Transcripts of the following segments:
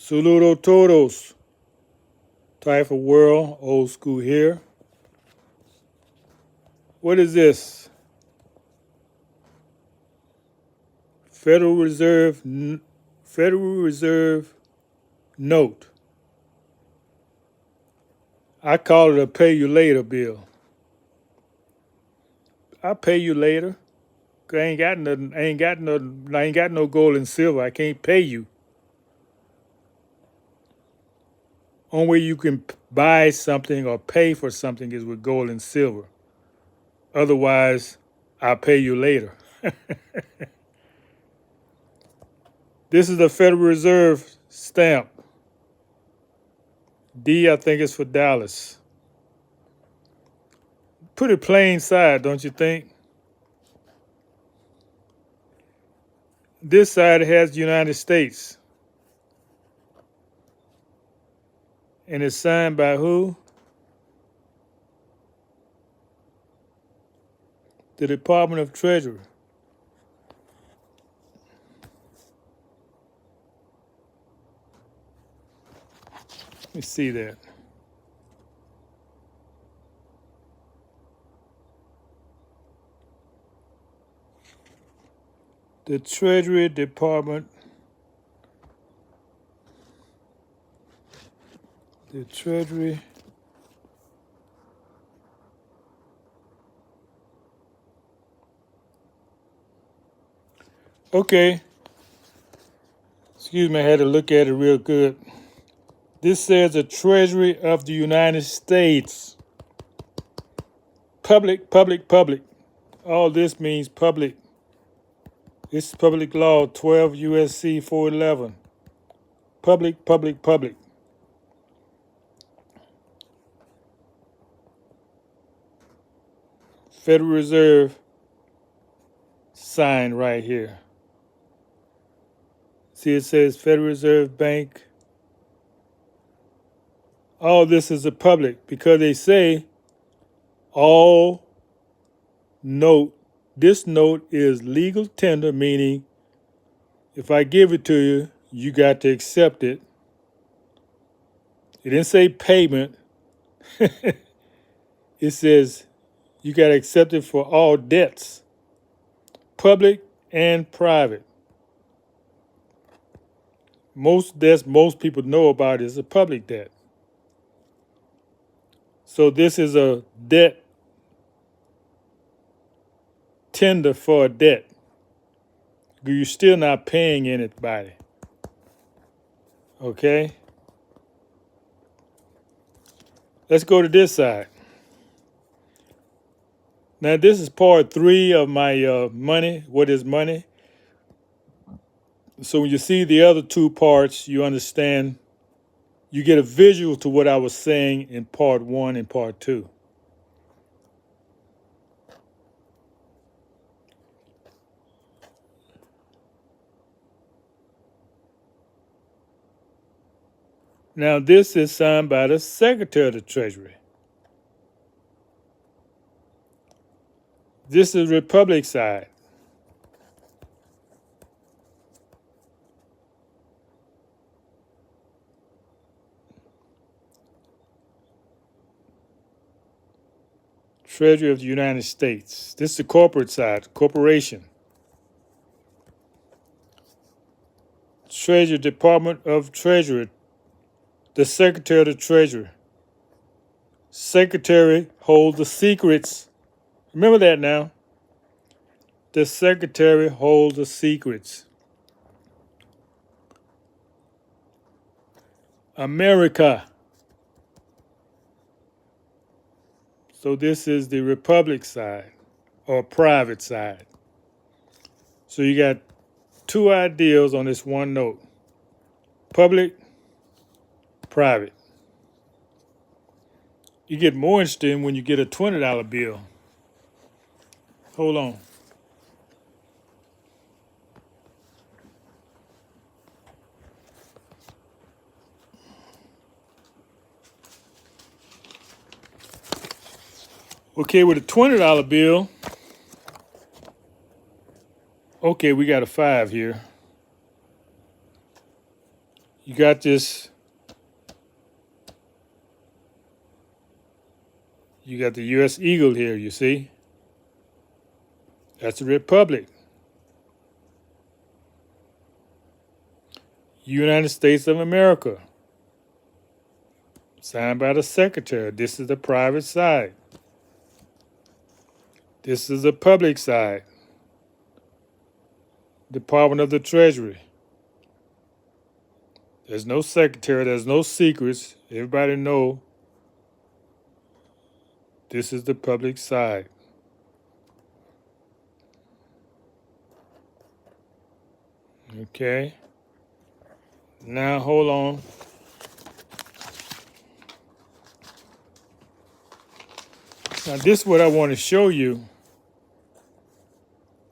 Saludo todos. TAIFA world, old school here. What is this? Federal Reserve note. I call it a pay you later bill. I'll pay you later. 'Cause I ain't got nothing. I ain't got no gold and silver. I can't pay you. Only way you can buy something or pay for something is with gold and silver. Otherwise, I'll pay you later. This is the Federal Reserve stamp. D, I think, is for Dallas. Pretty plain side, don't you think? This side has the United States. And it's signed by who? The Department of Treasury. Let me see that. The Treasury Department. The Treasury. Okay. Excuse me, I had to look at it real good. This says the Treasury of the United States. Public, public, public. All this means public. It's public law 12 USC 411. Public, public, public. Federal Reserve sign right here. See, it says Federal Reserve Bank. All this is a public because they say all note. This note is legal tender, meaning if I give it to you, you got to accept it. It didn't say payment. It says you got to accept it for all debts, public and private. Most debts most people know about is a public debt. So this is a debt tender for a debt. You're still not paying anybody. Okay? Let's go to this side. Now, this is part 3 of my money. What is money? So when you see the other 2 parts, you understand, you get a visual to what I was saying in part 1 and part 2. Now, this is signed by the Secretary of the Treasury. This is the Republic side. Treasury of the United States. This is the corporate side, corporation. Treasury, Department of Treasury. The Secretary of the Treasury. Secretary holds the secrets. Remember that now. The Secretary holds the secrets. America. So this is the Republic side or private side. So you got 2 ideals on this one note. Public, private. You get more interesting when you get a $20 bill. Hold on. Okay, with a $20 bill, okay, we got a 5 here. You got this, you got the U.S. Eagle here, you see? That's the Republic. United States of America. Signed by the Secretary. This is the private side. This is the public side. Department of the Treasury. There's no secretary, there's no secrets. Everybody know this is the public side. Okay. Now hold on. Now this is what I want to show you.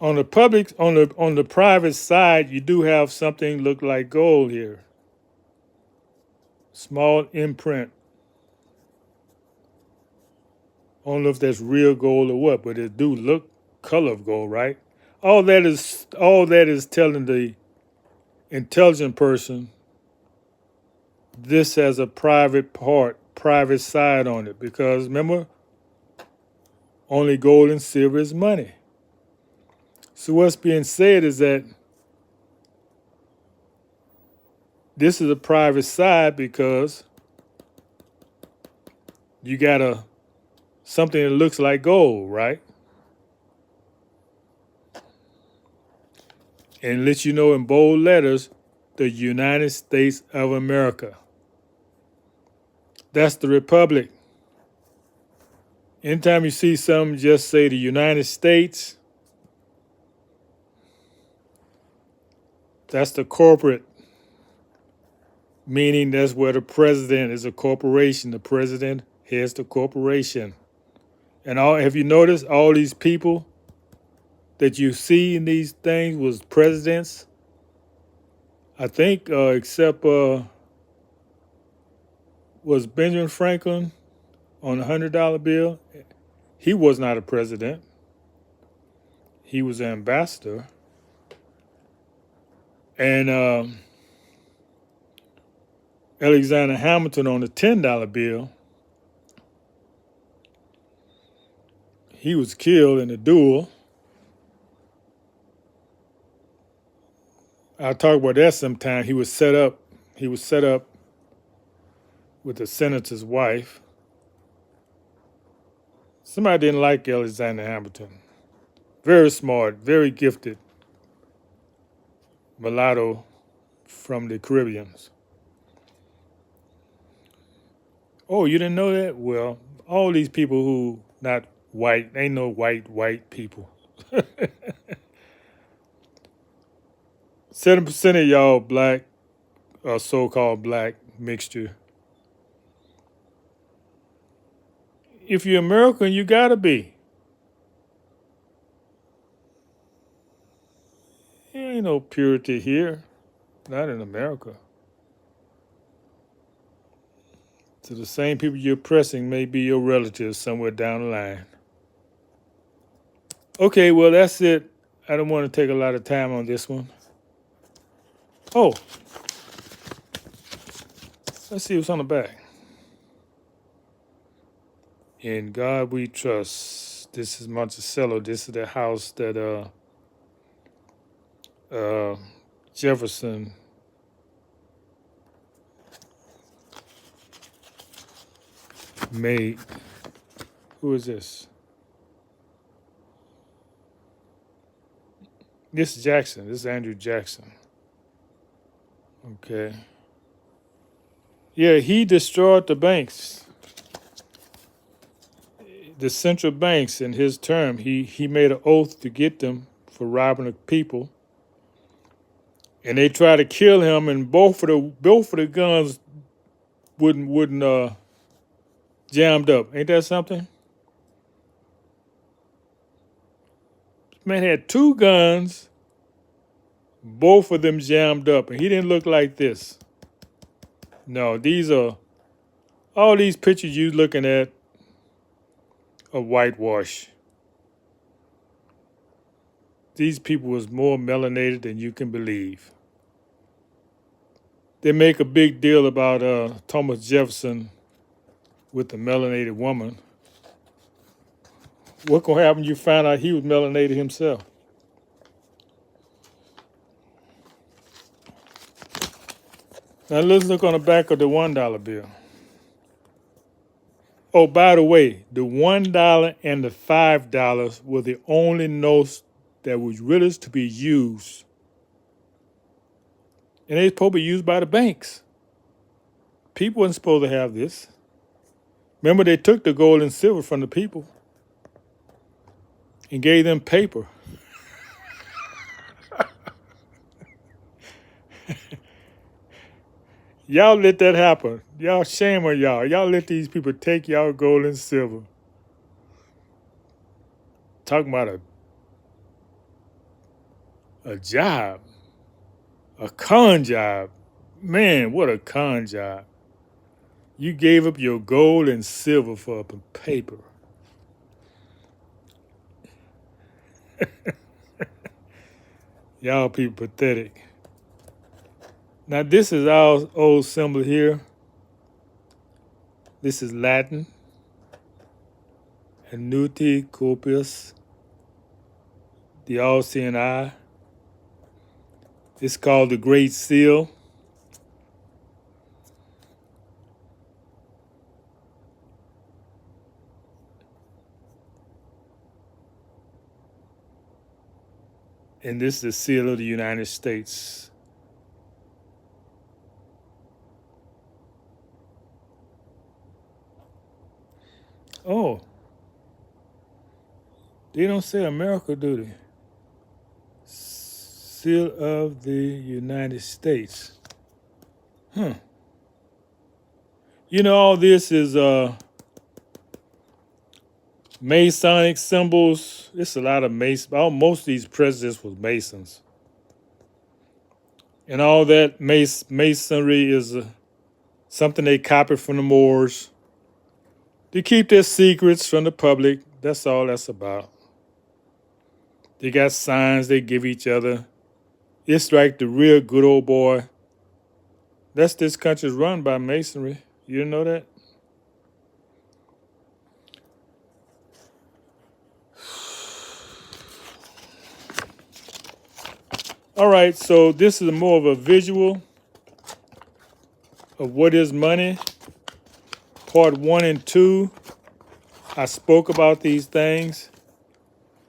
On the public, on the private side, you do have something look like gold here. Small imprint. I don't know if that's real gold or what, but it do look color of gold, right? All that is telling the intelligent person this has a private side on it. Because remember, only gold and silver is money. So what's being said is that this is a private side because you got something that looks like gold, right? And let you know in bold letters, the United States of America. That's the Republic. Anytime you see something, just say the United States. That's the corporate, meaning that's where the president is a corporation. The president heads the corporation. And have you noticed all these people that you see in these things was presidents? I think except was Benjamin Franklin on the $100 bill. He was not a president. He was an ambassador. And Alexander Hamilton on the $10 bill, he was killed in a duel. I'll talk about that sometime. He was set up with the senator's wife. Somebody didn't like Alexander Hamilton. Very smart, very gifted mulatto from the Caribbeans. Oh, you didn't know that? Well, all these people who not white, ain't no white people. 7% of y'all black, or so-called black mixture. If you're American, you gotta be. There ain't no purity here, not in America. So the same people you're oppressing may be your relatives somewhere down the line. Okay, well, that's it. I don't want to take a lot of time on this one. Oh, let's see what's on the back. In God we trust. This is Monticello. This is the house that Jefferson made. Who is this? This is Jackson. This is Andrew Jackson. Okay. Yeah, he destroyed the banks. The central banks in his term. He made an oath to get them for robbing the people. And they tried to kill him, and both of the guns wouldn't jammed up. Ain't that something? Man had two guns, both of them jammed up, and he didn't look like this. No, these are all these pictures you looking at are whitewash. These people was more melanated than you can believe. They make a big deal about Thomas Jefferson with the melanated woman. What gonna happen? You find out he was melanated himself. Now let's look on the back of the $1 bill. Oh, by the way, the $1 and the $5 were the only notes that was really to be used, and they supposed to be used by the banks. People weren't supposed to have this. Remember, they took the gold and silver from the people and gave them paper. Y'all let that happen. Y'all, shame on y'all. Y'all let these people take y'all gold and silver. Talking about a job, a con job. Man, what a con job. You gave up your gold and silver for paper. Y'all people pathetic. Now this is our old symbol here. This is Latin. Annuti copius. The all-seeing eye. It's called the Great Seal. And this is the seal of the United States. Oh, they don't say America, do they? Seal of the United States. Huh. You know, all this is Masonic symbols. It's a lot of most of these presidents was Masons. And all that Masonry is something they copied from the Moors to keep their secrets from the public. That's all that's about. They got signs they give each other. It's like the real good old boy. This country's run by Masonry. You didn't know that? All right, so this is more of a visual of what is money. Part 1 and 2, I spoke about these things.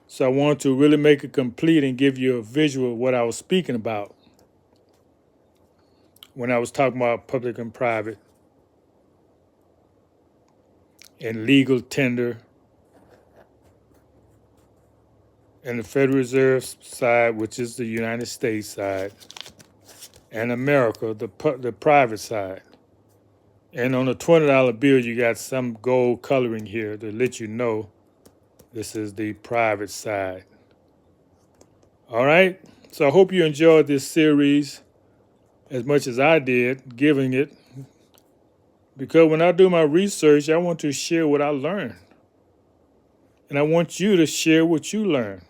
So I want to really make it complete and give you a visual of what I was speaking about when I was talking about public and private and legal tender and the Federal Reserve side, which is the United States side, and America, the private side. And on the $20 bill, you got some gold coloring here to let you know this is the private side. All right? So I hope you enjoyed this series as much as I did, giving it. Because when I do my research, I want to share what I learned. And I want you to share what you learn.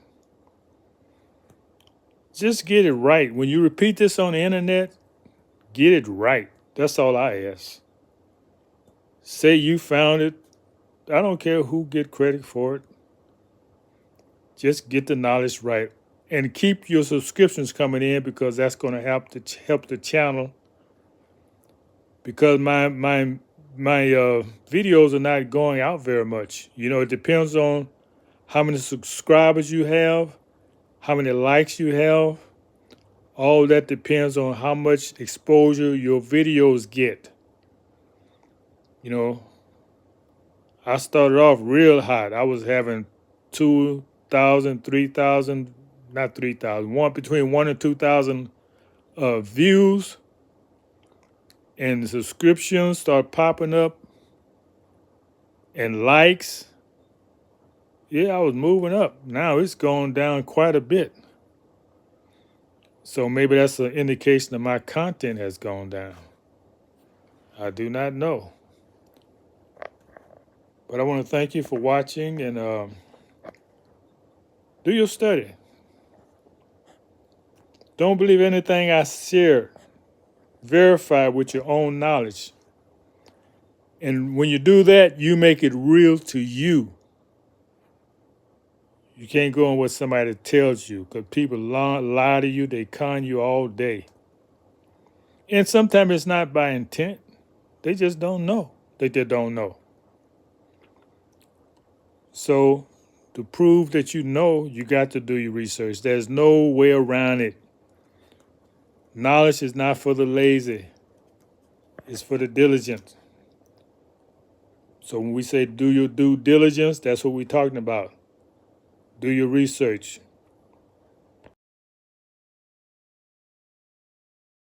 Just get it right. When you repeat this on the internet, get it right. That's all I ask. Say you found it. I don't care who get credit for it. Just get the knowledge right. And keep your subscriptions coming in because that's going to help the channel. Because my videos are not going out very much. You know, it depends on how many subscribers you have, how many likes you have. All that depends on how much exposure your videos get. You know, I started off real hot. I was having 2,000, 3,000, not 3,000, between 1 and 2,000 views. And the subscriptions start popping up and likes. Yeah, I was moving up. Now it's going down quite a bit. So maybe that's an indication that my content has gone down. I do not know. But I want to thank you for watching and do your study. Don't believe anything I shared. verify with your own knowledge. And when you do that, you make it real to you. You can't go on what somebody tells you because people lie to you, they con you all day. And sometimes it's not by intent, they just don't know. They just don't know. So, to prove that you know, you got to do your research. There's no way around it. Knowledge is not for the lazy, it's for the diligent. So, when we say do your due diligence, that's what we're talking about. Do your research.